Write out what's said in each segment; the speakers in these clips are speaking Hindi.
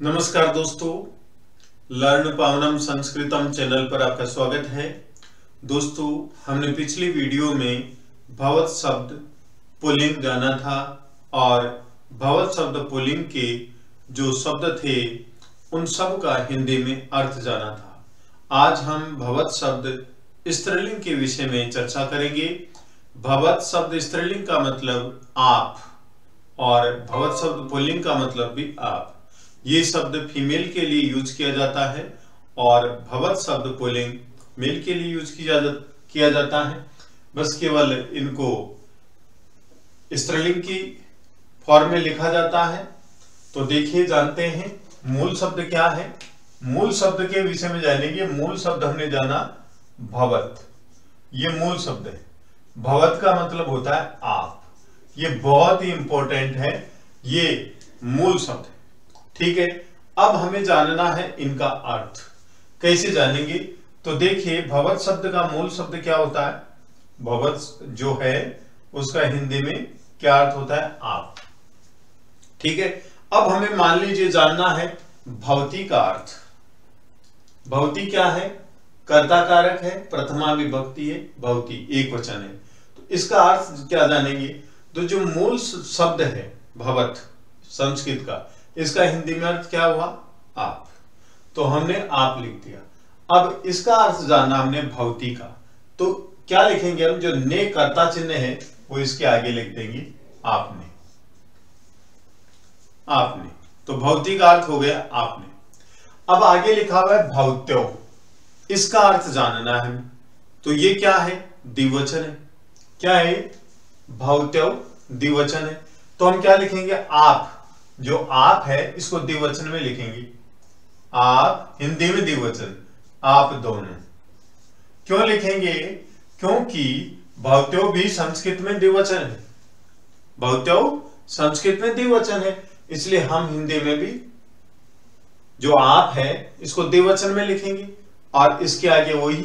नमस्कार दोस्तों, लर्न पावनम संस्कृतम चैनल पर आपका स्वागत है। दोस्तों, हमने पिछली वीडियो में भवत शब्द पुल्लिंग जाना था और भवत शब्द पुल्लिंग के जो शब्द थे उन सब का हिंदी में अर्थ जाना था। आज हम भवत शब्द स्त्रीलिंग के विषय में चर्चा करेंगे। भवत शब्द स्त्रीलिंग का मतलब आप और भवत शब्द पुल्लिंग का मतलब भी आप। ये शब्द फीमेल के लिए यूज किया जाता है और भवत शब्द पुल्लिंग मेल के लिए यूज किया जाता है। बस केवल इनको स्त्रीलिंग की फॉर्म में लिखा जाता है। तो देखिए, जानते हैं मूल शब्द क्या है। मूल शब्द के विषय में जानेंगे। मूल शब्द हमने जाना भवत, ये मूल शब्द है। भवत का मतलब होता है आप। ये बहुत ही इंपॉर्टेंट है, ये मूल शब्द है। ठीक है, अब हमें जानना है इनका अर्थ। कैसे जानेंगे? तो देखिए, भवत शब्द का मूल शब्द क्या होता है? भवत जो है उसका हिंदी में क्या अर्थ होता है? आप। ठीक है, अब हमें मान लीजिए जानना है भवती का अर्थ। भवती क्या है? कर्ता कारक है, प्रथमा विभक्ति है, भवती एक वचन है। तो इसका अर्थ क्या जानेंगे? तो जो मूल शब्द है भवत संस्कृत का, इसका हिंदी में अर्थ क्या हुआ? आप। तो हमने आप लिख दिया। अब इसका अर्थ जाना हमने भवती का, तो क्या लिखेंगे हम? जो ने कर्ता चिन्ह है वो इसके आगे लिख देंगे आपने। आपने, तो भवती का अर्थ हो गया आपने। अब आगे लिखा हुआ है भवत्यो, इसका अर्थ जानना है हमें। तो ये क्या है? द्विवचन है। क्या है? भवत्यो द्विवचन है। तो हम क्या लिखेंगे? आप। जो आप है इसको द्विवचन में लिखेंगे। आप हिंदी में द्विवचन, आप दोनों। क्यों लिखेंगे? क्योंकि भवत्यो भी संस्कृत में द्विवचन है। भवत्यो संस्कृत में द्विवचन है, इसलिए हम हिंदी में भी जो आप है इसको द्विवचन में लिखेंगे और इसके आगे वही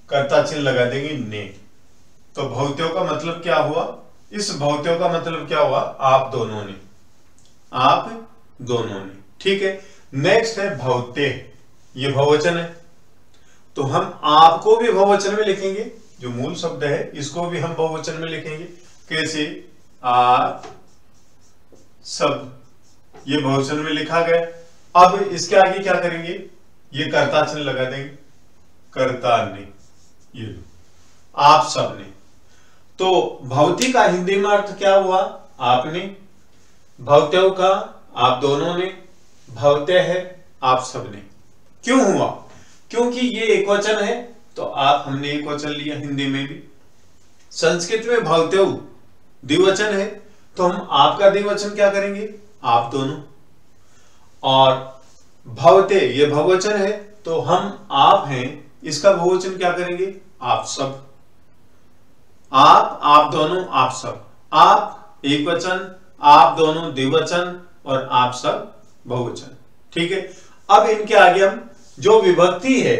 कर्ता चिन्ह लगा देंगे ने। तो भवत्यो का मतलब क्या हुआ? इस भवत्यो का मतलब क्या हुआ? आप दोनों ने। आप दोनों ने। ठीक है, नेक्स्ट है भवते। ये बहुवचन है, तो हम आपको भी बहुवचन में लिखेंगे। जो मूल शब्द है इसको भी हम बहुवचन में लिखेंगे। कैसे? आप सब, ये बहुवचन में लिखा गया। अब इसके आगे क्या करेंगे? ये कर्ता चिन्ह लगा देंगे, कर्ता ने, ये आप सब ने। तो भवती का हिंदी में अर्थ क्या हुआ? आपने। भवत्यो का आप दोनों ने, भवते है आप सबने। क्यों हुआ? क्योंकि ये एक वचन है, तो आप हमने एक वचन लिया। हिंदी में भी, संस्कृत में भवत्यो द्विवचन है, तो हम आपका द्विवचन क्या करेंगे? आप दोनों। और भवते ये बहुवचन है, तो हम आप हैं, इसका बहुवचन क्या करेंगे? आप सब। आप दोनों, आप सब। आप एक वचन, आप दोनों द्विवचन और आप सब बहुवचन। ठीक है, अब इनके आगे हम जो विभक्ति है,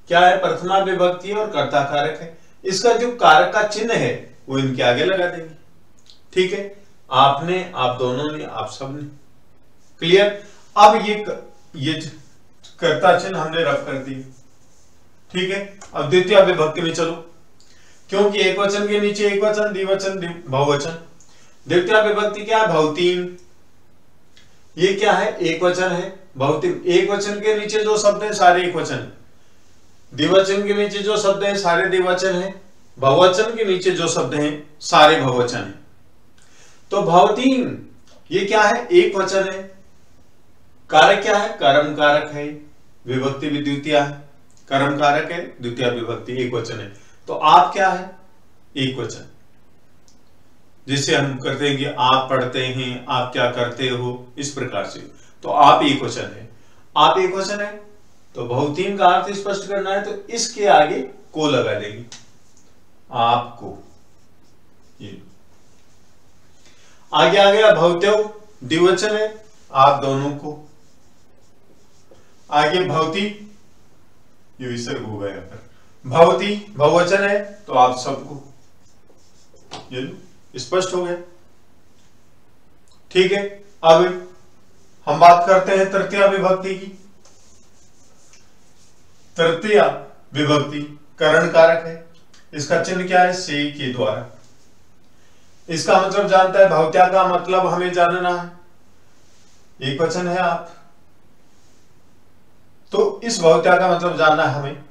क्या है? प्रथमा विभक्ति और कर्ता कारक है। इसका जो कारक का चिन्ह है वो इनके आगे लगा देंगे। ठीक है, आपने, आप दोनों ने, आप सब ने। क्लियर? अब ये कर्ता चिन्ह हमने रफ कर दिए। ठीक है, अब द्वितीय विभक्ति में चलो। क्योंकि एक वचन के नीचे एक वचन, द्विवचन, बहुवचन। द्वितीय विभक्ति क्या है? भवतीम। ये क्या है? एक वचन है, भवतीम। एक वचन के नीचे जो शब्द है सारे एक वचन है। द्विवचन के नीचे जो शब्द है सारे द्विवचन है। बहुवचन के नीचे जो शब्द हैं सारे बहुवचन है। तो भवतीम ये क्या है? एक वचन है। कारक क्या है? कर्म कारक है। विभक्ति भी द्वितीय है, कर्म कारक है, द्वितीय विभक्ति एक वचन है। तो आप क्या है? एक वचन। जिसे हम करते हैं कि आप पढ़ते हैं, आप क्या करते हो, इस प्रकार से। तो आप एक वचन है। आप एक वचन है, तो भवतीम का अर्थ स्पष्ट करना है, तो इसके आगे को लगा देंगे, आपको। ये आगे आ गया भवत्यो द्विवचन है, आप दोनों को। आगे भवती, ये विसर्ग हो गया। भवती बहुवचन है, तो आप सबको। ये स्पष्ट हो गया। ठीक है, अब हम बात करते हैं तृतीया विभक्ति की। तृतीया विभक्ति करण कारक है। इसका चिन्ह क्या है? से के द्वारा। इसका मतलब जानता है, भवत्या का मतलब हमें जानना है। एक वचन है आप, तो इस भवत्या का मतलब जानना है हमें,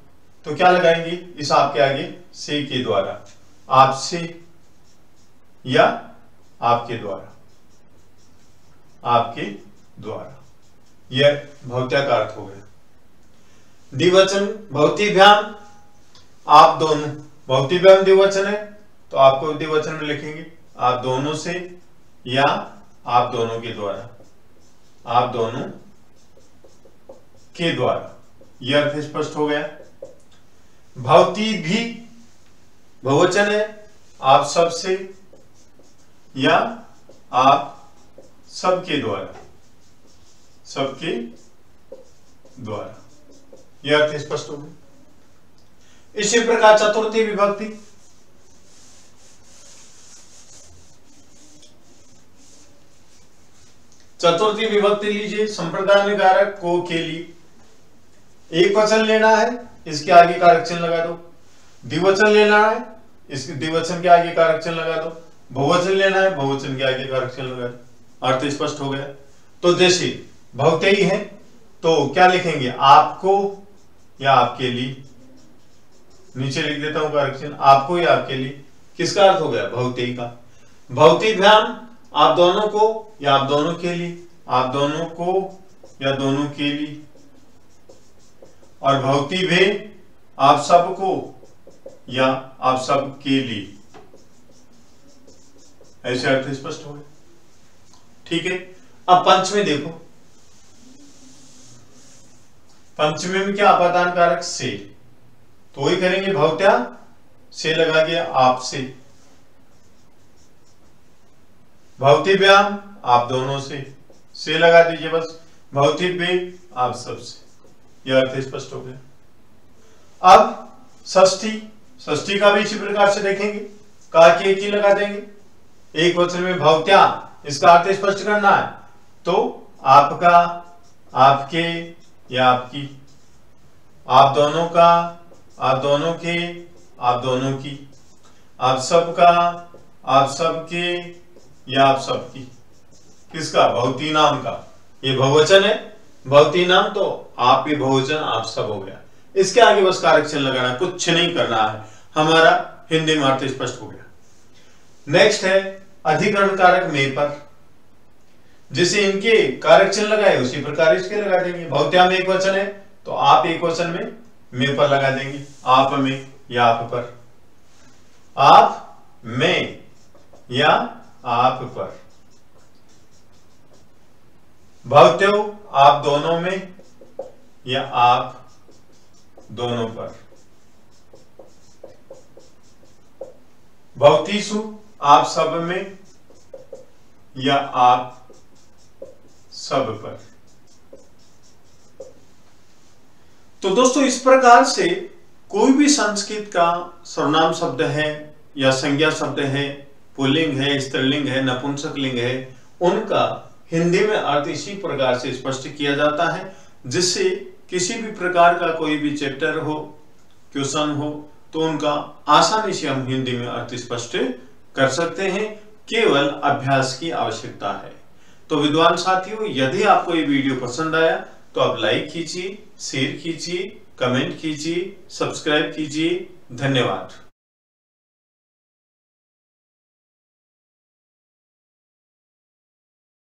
तो क्या लगाएंगे इस आपके आगे? से के द्वारा। आपसे या आपके द्वारा, आपके द्वारा, यह भवत्या का अर्थ हो गया। द्विवचन भवतीभ्याम, आप दोनों, भवतीभ्याम द्विवचन है तो आपको द्विवचन में लिखेंगे आप दोनों से या आप दोनों के द्वारा, आप दोनों के द्वारा, यह अर्थ स्पष्ट हो गया। भवती भी बहुवचन है, आप सबसे या आप सबके द्वारा, सबके द्वारा, यह अर्थ स्पष्ट हो गया। इसी प्रकार चतुर्थी विभक्ति, चतुर्थी विभक्ति लीजिए, संप्रदाय कारक को के लिए एक वचन लेना है, इसके आगे कारक चिन्ह लगा दो। द्विवचन लेना है, इसके द्विवचन के आगे कारक चिन्ह लगा दो। बहुवचन लेना है, बहुवचन के आगे कारक चिन्ह लगा दो। अर्थ स्पष्ट हो गया। तो जैसे भवतेयी है तो क्या लिखेंगे? आपको या आपके लिए, नीचे लिख देता हूं कारक चिन्ह, आपको या आपके लिए। किसका अर्थ हो गया? भवतेयी का। भवतीभ्याम, आप दोनों को या आप दोनों के लिए, आप दोनों को या दोनों के लिए। और भवतीभे, आप सबको या आप सब के लिए, ऐसे अर्थ स्पष्ट हो गए। ठीक है। अब पंचमी देखो, पंचमी में क्या? अपादान कारक से, तो वही करेंगे, भवत्या से लगा के आपसे, भवतीभ्याम आप दोनों से लगा दीजिए बस, भवतीभ्ये आप सबसे, यह अर्थ स्पष्ट हो गया। अब षष्ठी, षष्ठी का भी इसी प्रकार से देखेंगे, का के की लगा देंगे, एक वचन में भवत्या, इसका अर्थ स्पष्ट करना है तो आपका, आपके या आपकी, आप दोनों का, आप दोनों के, आप दोनों की, आप सबका, आप सबके या आप सबकी। किसका? भवती नाम का। ये बहुवचन है, भवती नाम, तो आप भी बहुवचन, आप सब हो गया। इसके आगे बस कारक चिन्ह लगाना, कुछ नहीं करना है, हमारा हिंदी में अर्थ स्पष्ट हो गया। नेक्स्ट है अधिकरण कारक में पर, जिसे इनके कारक चिन्ह लगाए उसी प्रकार इसके लगा देंगे। भवत्या में एक वचन है तो आप एक वचन में पर लगा देंगे, आप में या आप पर, आप में या आप पर। भवत्यो, आप दोनों में या आप दोनों पर। भवतीसु, आप सब में या आप सब पर। तो दोस्तों इस प्रकार से कोई भी संस्कृत का सर्वनाम शब्द है या संज्ञा शब्द है, पुल्लिंग है, स्त्रीलिंग है, नपुंसक लिंग है, उनका हिंदी में अर्थ इसी प्रकार से स्पष्ट किया जाता है, जिससे किसी भी प्रकार का कोई भी चैप्टर हो, क्वेश्चन हो, तो उनका आसानी से हम हिंदी में अर्थ स्पष्ट कर सकते हैं। केवल अभ्यास की आवश्यकता है। तो विद्वान साथियों, यदि आपको ये वीडियो पसंद आया तो आप लाइक कीजिए, शेयर कीजिए, कमेंट कीजिए, सब्सक्राइब कीजिए। धन्यवाद।